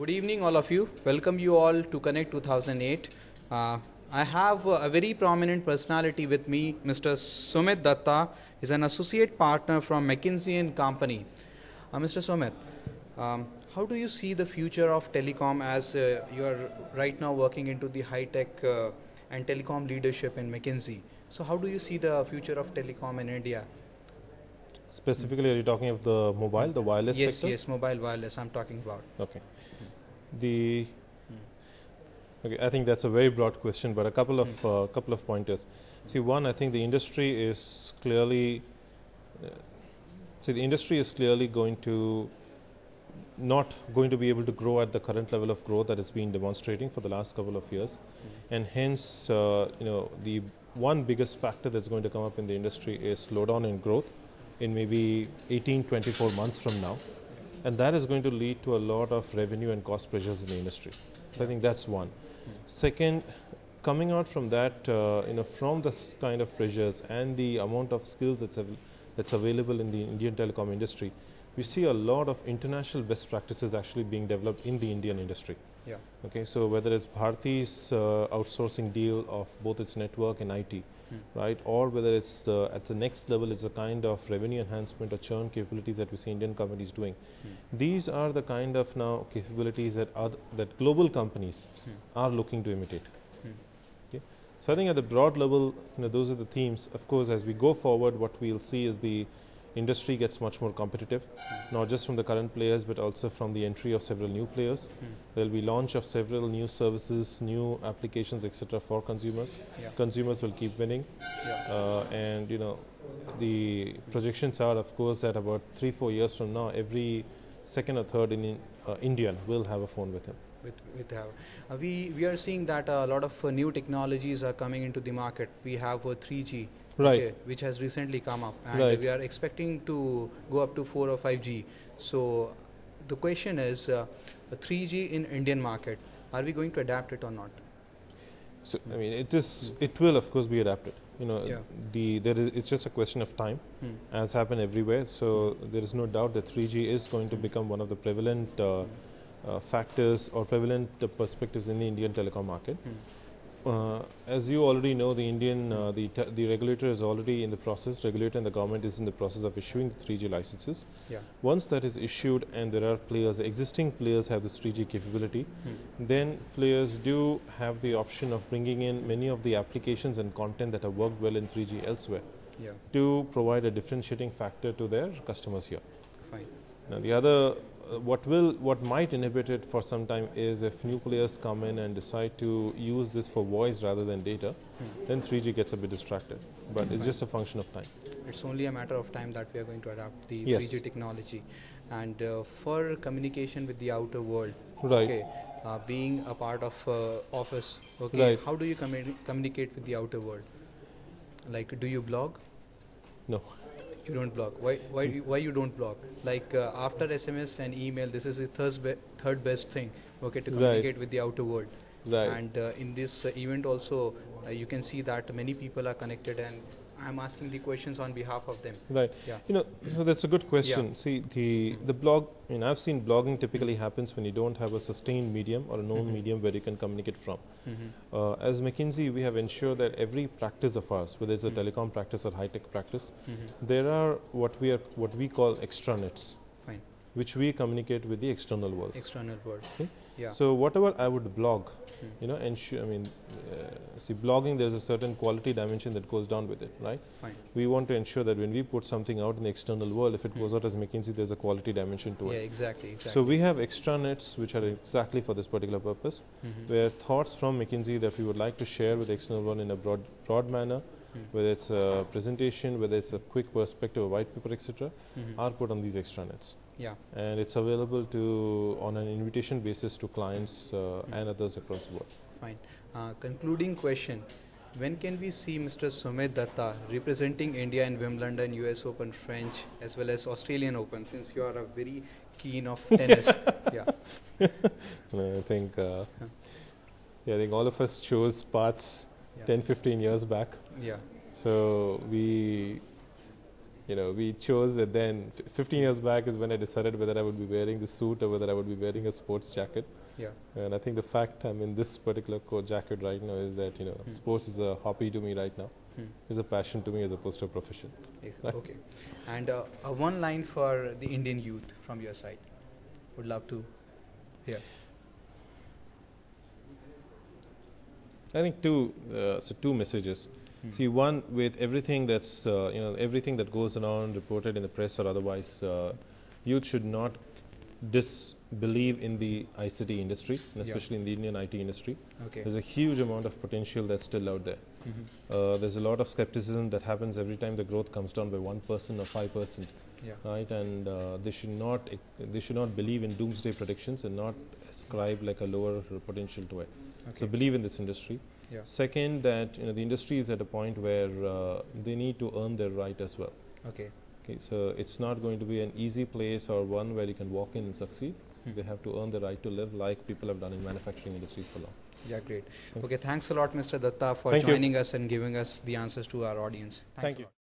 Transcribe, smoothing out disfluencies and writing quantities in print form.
Good evening, all of you. Welcome you all to Connect 2008. I have a very prominent personality with me, Mr. Sumit Datta. Is an associate partner from McKinsey and Company. Mr. Sumit, how do you see the future of telecom as you are right now working into the high-tech and telecom leadership in McKinsey? So how do you see the future of telecom in India? Specifically, are you talking of the mobile, the wireless sector? Yes, mobile wireless I'm talking about. Okay. Okay, I think that's a very broad question, but a couple of pointers. See, one, I think the industry is clearly not going to be able to grow at the current level of growth that it's been demonstrating for the last couple of years, and hence, the one biggest factor that's going to come up in the industry is slowdown in growth in maybe 18-24 months from now, and that is going to lead to a lot of revenue and cost pressures in the industry. So I think that's one. Second, coming out from that, from this kind of pressures and the amount of skills that's available in the Indian telecom industry, we see a lot of international best practices actually being developed in the Indian industry. Yeah. Okay, so whether it's Bharti's outsourcing deal of both its network and IT, right, or whether it's at the next level, it's a kind of revenue enhancement or churn capabilities that we see Indian companies doing. These are the kind of now capabilities that global companies are looking to imitate. Okay. So I think at the broad level, those are the themes. Of course, as we go forward, what we'll see is the industry gets much more competitive, not just from the current players, but also from the entry of several new players. There will be launch of several new services, new applications, etc. for consumers. Yeah. Consumers will keep winning. Yeah. And the projections are, of course, that about 3-4 years from now, every second or third Indian will have a phone with him. We are seeing that a lot of new technologies are coming into the market. We have 3G, right, okay, which has recently come up, and right, we are expecting to go up to 4 or 5G. So the question is, 3G in Indian market, are we going to adapt it or not? So I mean, it will of course be adapted. Yeah. It's just a question of time, as happened everywhere. So there is no doubt that 3G is going to become one of the prevalent factors or prevalent perspectives in the Indian telecom market. As you already know, the regulator is already in the process. Regulator and the government is in the process of issuing the 3G licenses. Yeah. Once that is issued and there are existing players have this 3G capability, then players do have the option of bringing in many of the applications and content that have worked well in 3G elsewhere, yeah, to provide a differentiating factor to their customers here. Fine. Now the other, what might inhibit it for some time is if new players come in and decide to use this for voice rather than data, then 3G gets a bit distracted. But it's just a function of time. It's only a matter of time that we are going to adapt the Yes. 3G technology. And for communication with the outer world, Right. okay, being a part of office, okay, Right. how do you communicate with the outer world? Like, do you blog? No. You don't blog. Why you don't blog? Like after SMS and email, this is the third best thing, okay, to communicate with the outer world. Right. And in this event also, you can see that many people are connected, and I'm asking the questions on behalf of them. Right. Yeah. So that's a good question. Yeah. See, the blog, I've seen blogging typically happens when you don't have a sustained medium or a known medium where you can communicate from. As McKinsey, we have ensured that every practice of ours, whether it's a telecom practice or high-tech practice, there are what we call extranets, Fine. which we communicate with the external world. External world. Okay. Yeah. So whatever I would blog, see, blogging, there's a certain quality dimension that goes down with it, right? Fine. We want to ensure that when we put something out in the external world, if it goes out as McKinsey, there's a quality dimension to Yeah, it. exactly. So we have extranets which are exactly for this particular purpose, where thoughts from McKinsey that we would like to share with the external world in a broad manner, whether it's a presentation, whether it's a quick perspective, a white paper, etc., are put on these extranets. Yeah. And it's available on an invitation basis to clients and others across the world. Fine. Concluding question. When can we see Mr. Sumit Datta representing India in Wimbledon, US Open, French, as well as Australian Open, since you are a very keen of tennis? Yeah. I think all of us chose paths 10-15 years back. Yeah. So we chose it then. 15 years back is when I decided whether I would be wearing the suit or whether I would be wearing a sports jacket. Yeah. And I think the fact I'm in this particular coat jacket right now is that, sports is a hobby to me right now. It's a passion to me as opposed to a profession. Right? Okay. And one line for the Indian youth from your side. Would love to hear. I think two messages. See, one, with everything that's everything that goes around, reported in the press or otherwise, youth should not disbelieve in the ICT industry, and especially in the Indian IT industry. Okay. There's a huge amount of potential that's still out there. There's a lot of skepticism that happens every time the growth comes down by 1% or 5%. Yeah. Right, and they should not believe in doomsday predictions and not ascribe like a lower potential to it. Okay. So believe in this industry. Yeah. Second, that the industry is at a point where they need to earn their right as well. Okay. Okay, so it's not going to be an easy place or one where you can walk in and succeed. They have to earn the right to live like people have done in manufacturing industries for long. Yeah, great. Okay, thanks a lot, Mr. Datta, for Thank you. joining us and giving us the answers to our audience. Thanks Thank a you. lot.